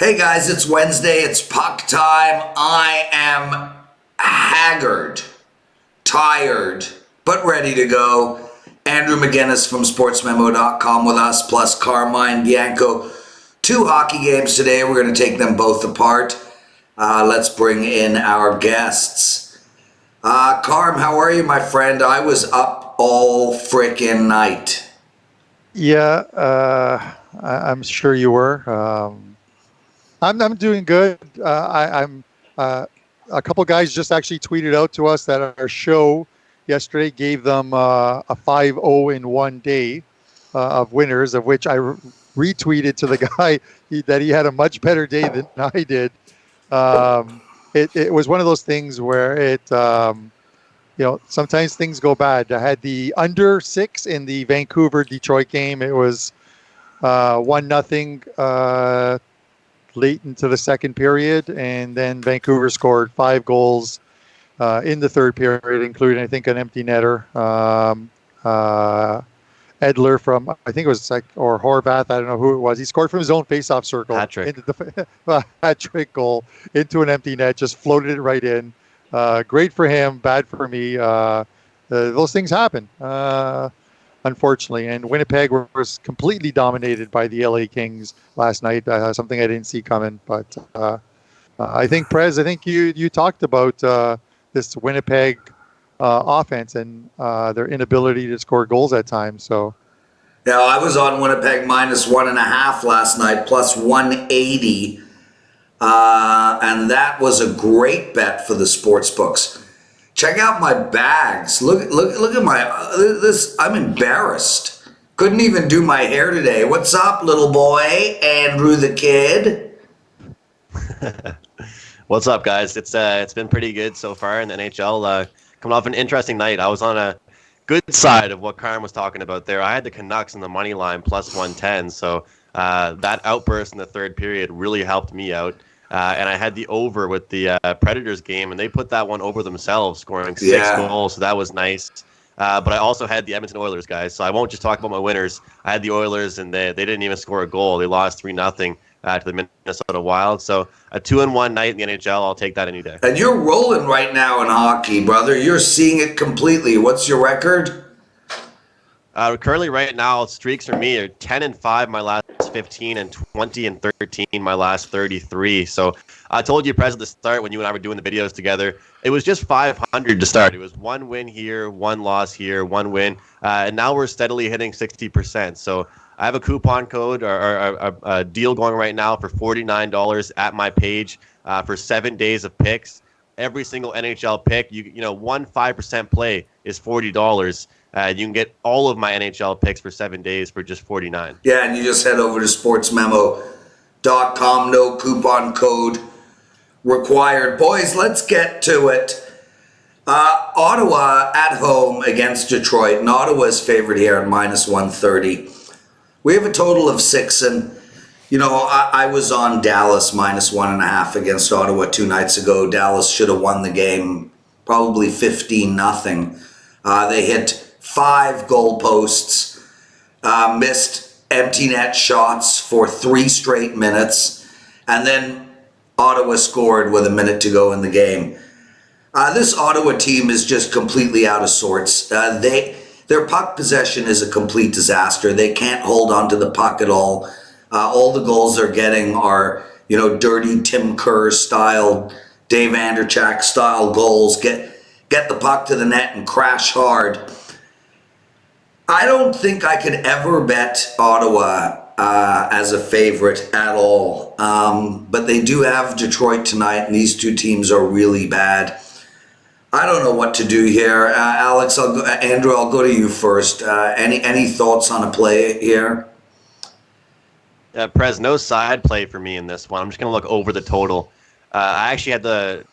Hey guys, it's Wednesday, it's puck time. I am haggard, tired, but ready to go. Andrew McInnis from sportsmemo.com with us, plus Carmine Bianco. 2 hockey games today. We're going to take them both apart. Let's bring in our guests. Carm, how are you, my friend? I was up all frickin' night. Yeah, I'm sure you were. I'm doing good. I'm a couple guys just actually tweeted out to us that our show yesterday gave them a 5-0 in one day of winners, of which I retweeted to the guy that he had a much better day than I did. It was one of those things where sometimes things go bad. I had the under 6 in the Vancouver-Detroit game. It was 1-0 late into the second period, and then Vancouver scored 5 goals in the third period, including, I think, an empty netter. Edler from, I think it was or Horvath, I don't know who it was. He scored from his own face-off circle. Hat-trick. Hat-trick goal into an empty net, just floated it right in. Great for him, bad for me. Those things happen, unfortunately. And Winnipeg was completely dominated by the LA Kings last night, something I didn't see coming. But I think, Prez, you talked about this Winnipeg offense and their inability to score goals at times. So, yeah, I was on Winnipeg -1.5 last night, plus 180. And that was a great bet for the sports books. Check out my bags. Look at my this. I'm embarrassed. Couldn't even do my hair today. What's up, little boy? Andrew the kid. What's up, guys? It's been pretty good so far in the NHL. Coming off an interesting night. I was on a good side of what Carm was talking about there. I had the Canucks in the money line plus 110. So that outburst in the third period really helped me out. And I had the over with the Predators game, and they put that one over themselves, scoring 6 goals. So that was nice. But I also had the Edmonton Oilers, guys. So I won't just talk about my winners. I had the Oilers, and they didn't even score a goal. They lost 3-0 to the Minnesota Wild. So a 2-1 night in the NHL, I'll take that any day. And you're rolling right now in hockey, brother. You're seeing it completely. What's your record? Currently, right now, streaks for me are 10-5 my last 15 and 20-13 my last 33. So I told you, Prez, at the start when you and I were doing the videos together, it was just 500 to start. It was 1 win here, 1 loss here, 1 win, and now we're steadily hitting 60%. So I have a coupon code or a deal going right now for $49 at my page for 7 days of picks. Every single NHL pick, one 5% play is $40. You can get all of my NHL picks for 7 days for just $49. Yeah, and you just head over to sportsmemo.com. No coupon code required. Boys, let's get to it. Ottawa at home against Detroit. And Ottawa's favored here at -130. We have a total of 6. And, I was on Dallas -1.5 against Ottawa 2 nights ago. Dallas should have won the game, probably 15-0. They hit 5 goalposts, missed empty net shots for 3 straight minutes, and then Ottawa scored with a minute to go in the game. This Ottawa team is just completely out of sorts. Their puck possession is a complete disaster. They can't hold on to the puck at all. All the goals they're getting are, dirty Tim Kerr style, Dave Anderchak style goals. Get the puck to the net and crash hard. I don't think I could ever bet Ottawa as a favorite at all. But they do have Detroit tonight, and these 2 teams are really bad. I don't know what to do here. Alex, Andrew, I'll go to you first. Any thoughts on a play here? Prez, no side play for me in this one. I'm just going to look over the total. I actually had the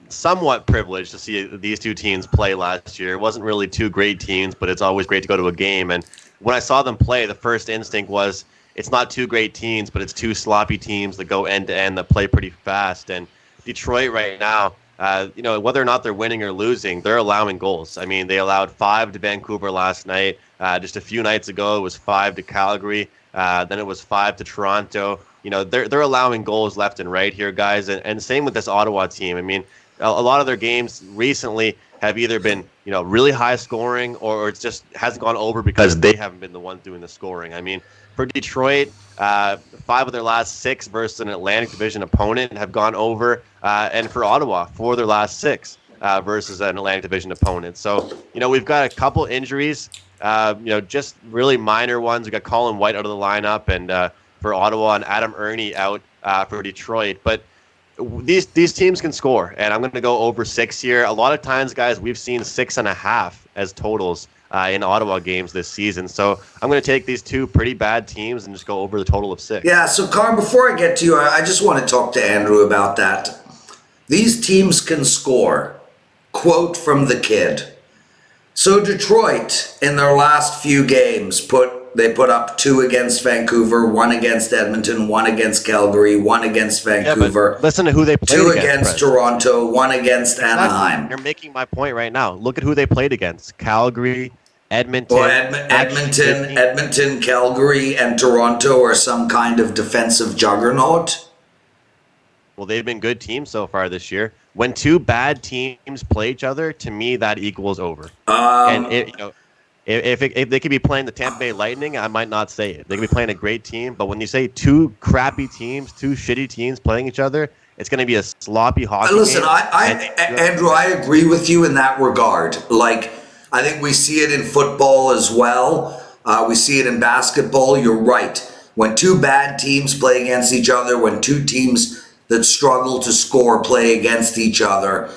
somewhat privileged to see these 2 teams play last year. It wasn't really 2 great teams, but it's always great to go to a game. And when I saw them play, the first instinct was it's not 2 great teams, but it's 2 sloppy teams that go end to end that play pretty fast. And Detroit right now, whether or not they're winning or losing, they're allowing goals. I mean, they allowed 5 to Vancouver last night. Just a few nights ago, it was 5 to Calgary. Then it was 5 to Toronto. they're allowing goals left and right here, guys. And same with this Ottawa team. I mean, a lot of their games recently have either been, really high scoring or it just hasn't gone over because they haven't been the ones doing the scoring. I mean, for Detroit, 5 of their last 6 versus an Atlantic Division opponent have gone over. And for Ottawa, 4 of their last 6 versus an Atlantic Division opponent. So, we've got a couple injuries, just really minor ones. We got Colin White out of the lineup and for Ottawa and Adam Ernie out for Detroit. But these teams can score, and I'm going to go over 6 here. A lot of times, guys, we've seen 6.5 as totals in Ottawa games this season. So I'm going to take these two pretty bad teams and just go over the total of 6. Yeah, so Carm, before I get to you, I just want to talk to Andrew about that. These teams can score. Quote from the kid. So Detroit, in their last few games, they put up 2 against Vancouver, 1 against Edmonton, 1 against Calgary, 1 against Vancouver. Yeah, but listen to who they played 2 against Toronto, 1 against Anaheim. You're making my point right now. Look at who they played against: Calgary, Edmonton. Well, Edmonton, Calgary, and Toronto are some kind of defensive juggernaut. Well, they've been good teams so far this year. When 2 bad teams play each other, to me, that equals over. If they could be playing the Tampa Bay Lightning, I might not say it. They could be playing a great team, but when you say 2 crappy teams, 2 shitty teams playing each other, it's going to be a sloppy hockey Listen, game. Andrew, I agree with you in that regard. Like, I think we see it in football as well. We see it in basketball. You're right. When 2 bad teams play against each other, when 2 teams that struggle to score play against each other,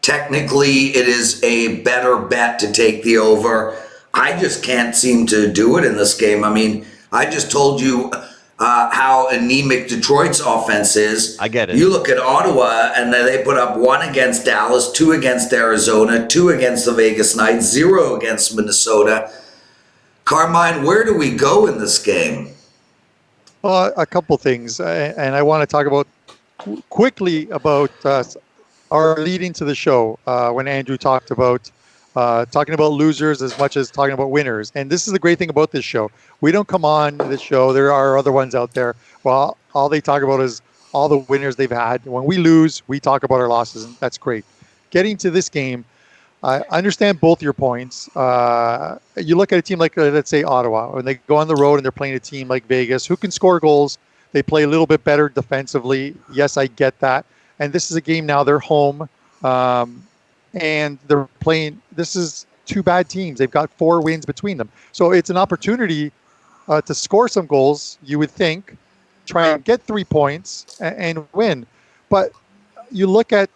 technically it is a better bet to take the over. I just can't seem to do it in this game. I mean, I just told you how anemic Detroit's offense is. I get it. You look at Ottawa, and they put up 1 against Dallas, 2 against Arizona, 2 against the Vegas Knights, 0 against Minnesota. Carmine, where do we go in this game? Well, a couple things, and I want to talk about quickly about our leading to the show when Andrew talked about talking about losers as much as talking about winners. And this is the great thing about this show. We don't come on this show. There are other ones out there. Well, all they talk about is all the winners they've had. When we lose, we talk about our losses, and that's great. Getting to this game, I understand both your points. You look at a team like, let's say, Ottawa, when they go on the road and they're playing a team like Vegas, who can score goals. They play a little bit better defensively. Yes, I get that. And this is a game now. They're home, and they're playing. This is 2 bad teams. They've got 4 wins between them. So it's an opportunity to score some goals, you would think, try and get 3 points and win. But you look at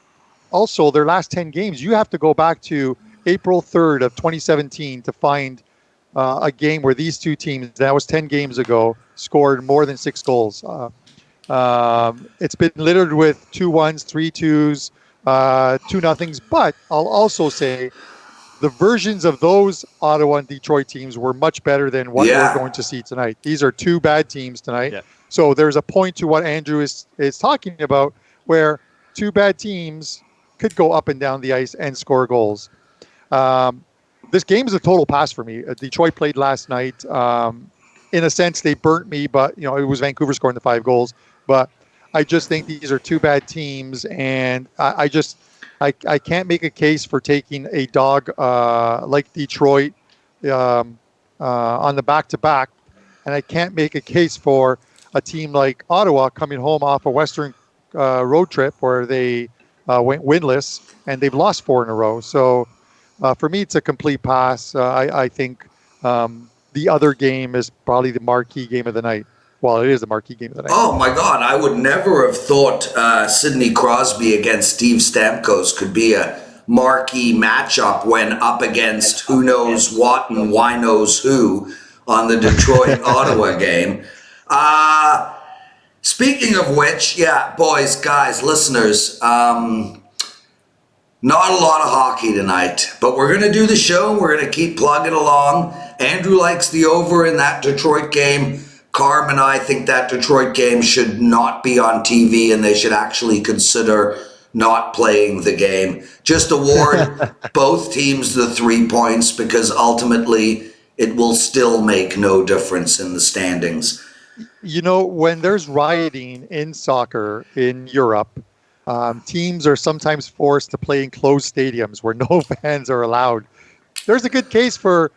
also their last 10 games. You have to go back to April 3rd of 2017 to find a game where these 2 teams, that was 10 games ago, scored more than 6 goals. It's been littered with 2-1s, 3-2s, 2-0s. But I'll also say the versions of those Ottawa and Detroit teams were much better than what we're going to see tonight. These are 2 bad teams tonight. Yeah. So there's a point to what Andrew is talking about where 2 bad teams could go up and down the ice and score goals. This game is a total pass for me. Detroit played last night. In a sense, they burnt me, but it was Vancouver scoring the 5 goals. But I just think these are 2 bad teams, and I can't make a case for taking a dog like Detroit on the back-to-back, and I can't make a case for a team like Ottawa coming home off a Western road trip where they went winless, and they've lost 4 in a row. So for me, it's a complete pass. I think the other game is probably the marquee game of the night. Well, it is the marquee game of the night. Oh, my God. I would never have thought Sidney Crosby against Steve Stamkos could be a marquee matchup when up against who knows what and why knows who on the Detroit-Ottawa game. Speaking of which, yeah, boys, guys, listeners, not a lot of hockey tonight, but we're going to do the show. We're going to keep plugging along. Andrew likes the over in that Detroit game. Carm and I think that Detroit game should not be on TV, and they should actually consider not playing the game. Just award both teams the 3 points, because ultimately it will still make no difference in the standings. When there's rioting in soccer in Europe, teams are sometimes forced to play in closed stadiums where no fans are allowed. There's a good case for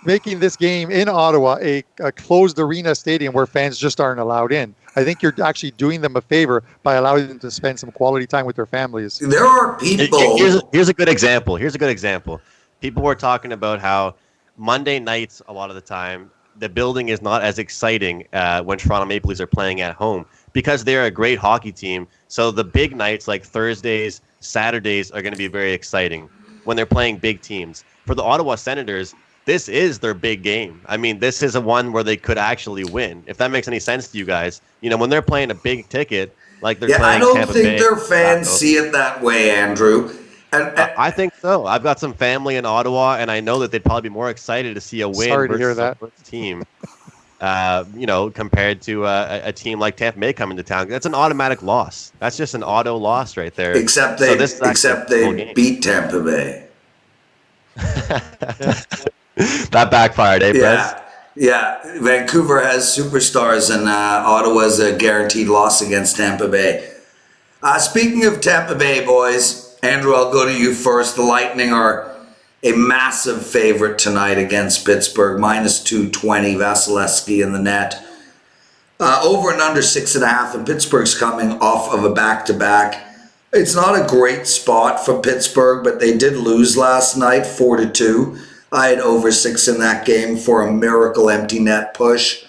making this game in Ottawa a closed arena stadium where fans just aren't allowed in. I think you're actually doing them a favor by allowing them to spend some quality time with their families. There are people. Here's a good example. People were talking about how Monday nights, a lot of the time, the building is not as exciting when Toronto Maple Leafs are playing at home because they're a great hockey team. So the big nights like Thursdays, Saturdays are going to be very exciting when they're playing big teams. For the Ottawa Senators, this is their big game. I mean, this is a one where they could actually win. If that makes any sense to you guys, when they're playing a big ticket, like they're playing Tampa Bay. I don't think their fans see it that way, Andrew. I think so. I've got some family in Ottawa, and I know that they'd probably be more excited to see a win versus a team, compared to a team like Tampa Bay coming to town. That's an automatic loss. That's just an auto loss right there. Except they beat Tampa Bay. That backfired, eh, Prez? Yeah. Vancouver has superstars, and Ottawa's a guaranteed loss against Tampa Bay. Speaking of Tampa Bay, boys, Andrew, I'll go to you first. The Lightning are a massive favorite tonight against Pittsburgh, minus 220, Vasilevsky in the net. Over and under 6.5, and Pittsburgh's coming off of a back-to-back. It's not a great spot for Pittsburgh, but they did lose last night, 4-2. I had over 6 in that game for a miracle empty net push.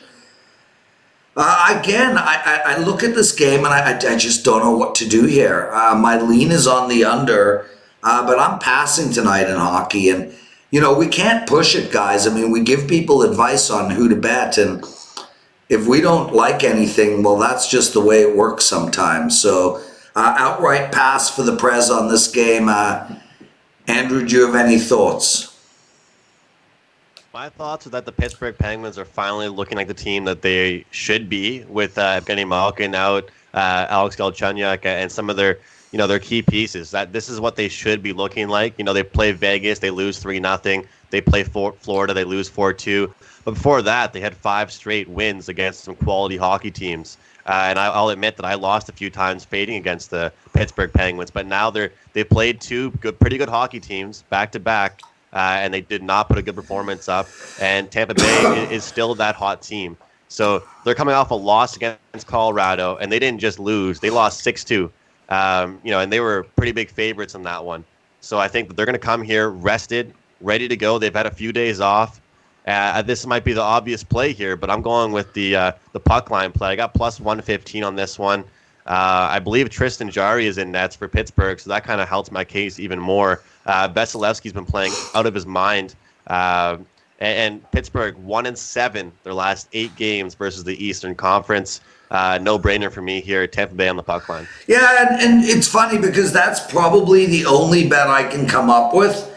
I look at this game and I just don't know what to do here. My lean is on the under, but I'm passing tonight in hockey. And, we can't push it, guys. I mean, we give people advice on who to bet. And if we don't like anything, well, that's just the way it works sometimes. So outright pass for the Prez on this game. Andrew, do you have any thoughts? My thoughts are that the Pittsburgh Penguins are finally looking like the team that they should be with Evgeny Malkin out, Alex Galchenyuk, and some of their key pieces. That this is what they should be looking like. They play Vegas, they lose 3-0. They play Florida, they lose 4-2. But before that, they had 5 straight wins against some quality hockey teams. And I'll admit that I lost a few times fading against the Pittsburgh Penguins. But now they played 2 pretty good hockey teams back to back. And they did not put a good performance up. And Tampa Bay is still that hot team. So they're coming off a loss against Colorado, and they didn't just lose. They lost 6-2, and they were pretty big favorites in that one. So I think that they're going to come here rested, ready to go. They've had a few days off. This might be the obvious play here, but I'm going with the puck line play. I got plus 115 on this one. I believe Tristan Jarry is in nets for Pittsburgh, so that kind of helps my case even more. Vasilevsky's been playing out of his mind. And Pittsburgh 1-7 their last 8 games versus the Eastern Conference. No brainer for me here. Tampa Bay on the puck line. Yeah, and it's funny because that's probably the only bet I can come up with.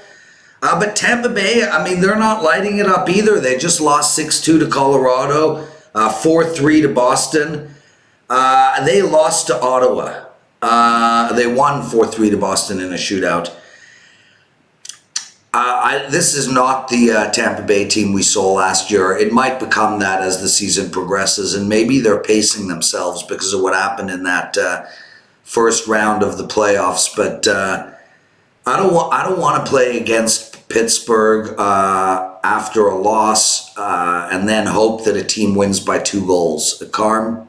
But Tampa Bay, I mean, they're not lighting it up either. They just lost 6-2 to Colorado, 4-3 to Boston. They lost to Ottawa. They won 4-3 to Boston in a shootout. This is not the Tampa Bay team we saw last year. It might become that as the season progresses, and maybe they're pacing themselves because of what happened in that first round of the playoffs. But I don't want to play against Pittsburgh after a loss and then hope that a team wins by 2 goals. Carm?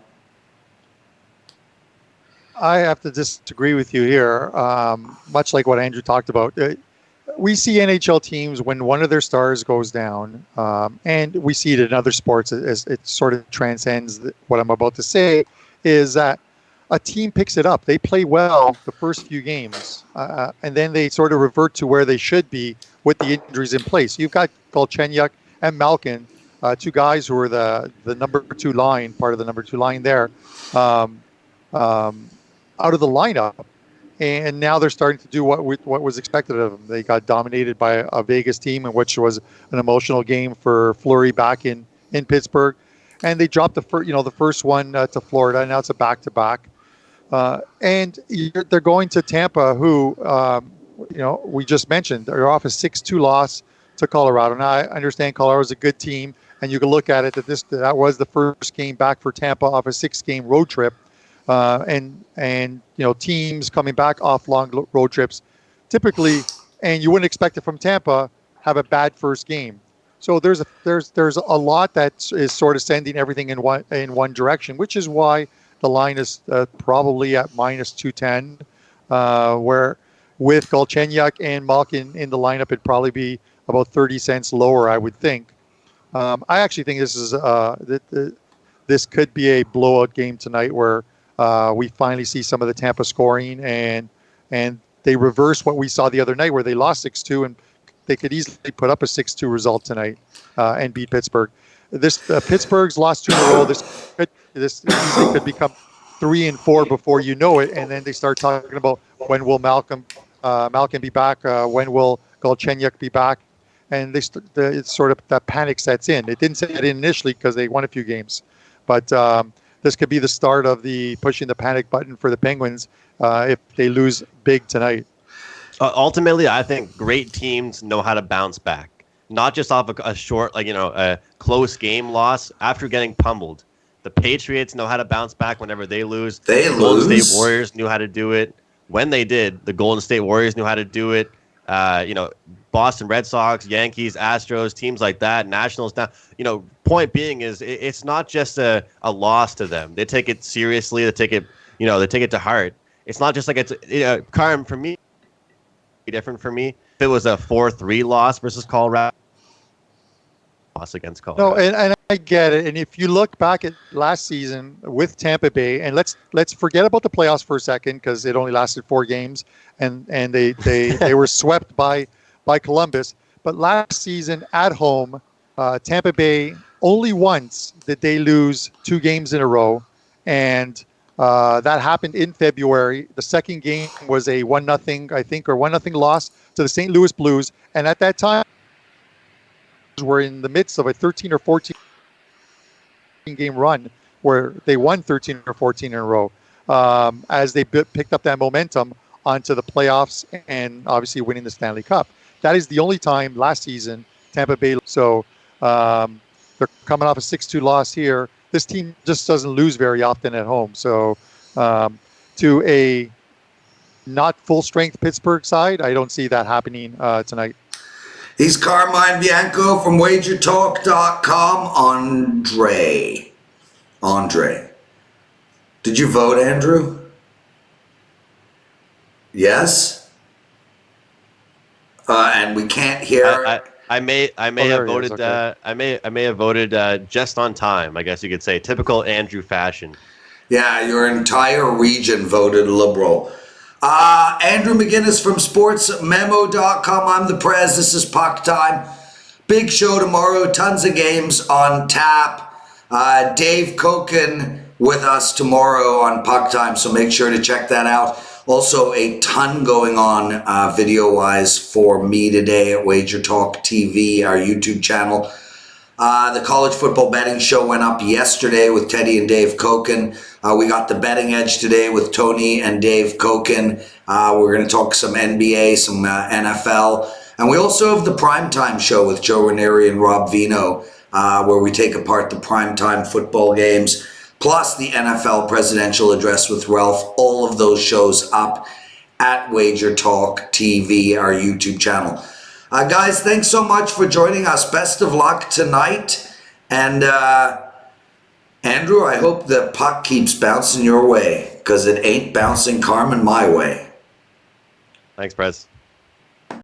I have to disagree with you here. Much like what Andrew talked about. We see NHL teams when one of their stars goes down, and we see it in other sports as it sort of transcends what I'm about to say, is that a team picks it up. They play well the first few games, and then they sort of revert to where they should be with the injuries in place. You've got Galchenyuk and Malkin, 2 guys who are the number 2 line, part of the number 2 line there, out of the lineup. And now they're starting to do what was expected of them. They got dominated by a Vegas team, which was an emotional game for Fleury back in Pittsburgh, and they dropped the first one to Florida. And now it's a back-to-back, and they're going to Tampa, who we just mentioned. They're off a 6-2 loss to Colorado. Now I understand Colorado's a good team, and you can look at it that was the first game back for Tampa off a 6-game road trip, and teams coming back off long road trips, typically, and you wouldn't expect it from Tampa, have a bad first game. So there's a lot that is sort of sending everything in one direction, which is why the line is probably at minus 210, where with Galchenyuk and Malkin in the lineup, it'd probably be about 30 cents lower, I would think. I actually think this could be a blowout game tonight, where we finally see some of the Tampa scoring, and they reverse what we saw the other night, where they lost 6-2, and they could easily put up a 6-2 result tonight and beat Pittsburgh. Pittsburgh's lost 2 in a row. This easily could become 3 and 4 before you know it, and then they start talking about when will Malkin be back, when will Galchenyuk be back, and it's sort of that panic sets in. It didn't set in initially because they won a few games, but this could be the start of the pushing the panic button for the Penguins if they lose big tonight. Ultimately, I think great teams know how to bounce back, not just off a short, a close game loss after getting pummeled. The Patriots know how to bounce back whenever they lose. The Golden State Warriors knew how to do it when they did. The Golden State Warriors knew how to do it. Boston Red Sox, Yankees, Astros, teams like that, Nationals. Now, point being is it's not just a loss to them. They take it seriously. They take it to heart. It's not just like it's Carm, for me. Different for me. If it was a 4-3 loss versus Colorado, loss against Colorado. No, and I get it. And if you look back at last season with Tampa Bay, and let's forget about the playoffs for a second, because it only lasted 4 games, and they were swept by Columbus. But last season at home, Tampa Bay, only once did they lose 2 games in a row, and that happened in February. The second game was a 1-0, I think, or 1-0 loss to the St. Louis Blues. And at that time, we're in the midst of a 13 or 14 game run where they won 13 or 14 in a row, as they picked up that momentum onto the playoffs and obviously winning the Stanley Cup. That is the only time last season Tampa Bay. So they're coming off a 6-2 loss here. This team just doesn't lose very often at home. So to a not full-strength Pittsburgh side, I don't see that happening tonight. He's Carmine Bianco from WagerTalk.com. Andre. Did you vote, Andrew? Yes? And we can't hear... I may have voted. Okay. I may have voted just on time, I guess you could say. Typical Andrew fashion. Yeah, your entire region voted Liberal. Andrew McInnis from SportsMemo.com. I'm the Prez. This is Puck Time. Big show tomorrow. Tons of games on tap. Dave Koken with us tomorrow on Puck Time, so make sure to check that out. Also, a ton going on video-wise for me today at WagerTalk TV, our YouTube channel. The college football betting show went up yesterday with Teddy and Dave Koken. We got the betting edge today with Tony and Dave Koken. We're going to talk some NBA, some NFL. And we also have the primetime show with Joe Ranieri and Rob Vino, where we take apart the primetime football games, plus the NFL presidential address with Ralph. All of those shows up at WagerTalk TV, our YouTube channel. Guys, thanks so much for joining us. Best of luck tonight. And Andrew, I hope the puck keeps bouncing your way, because it ain't bouncing Carmen my way. Thanks, Prez.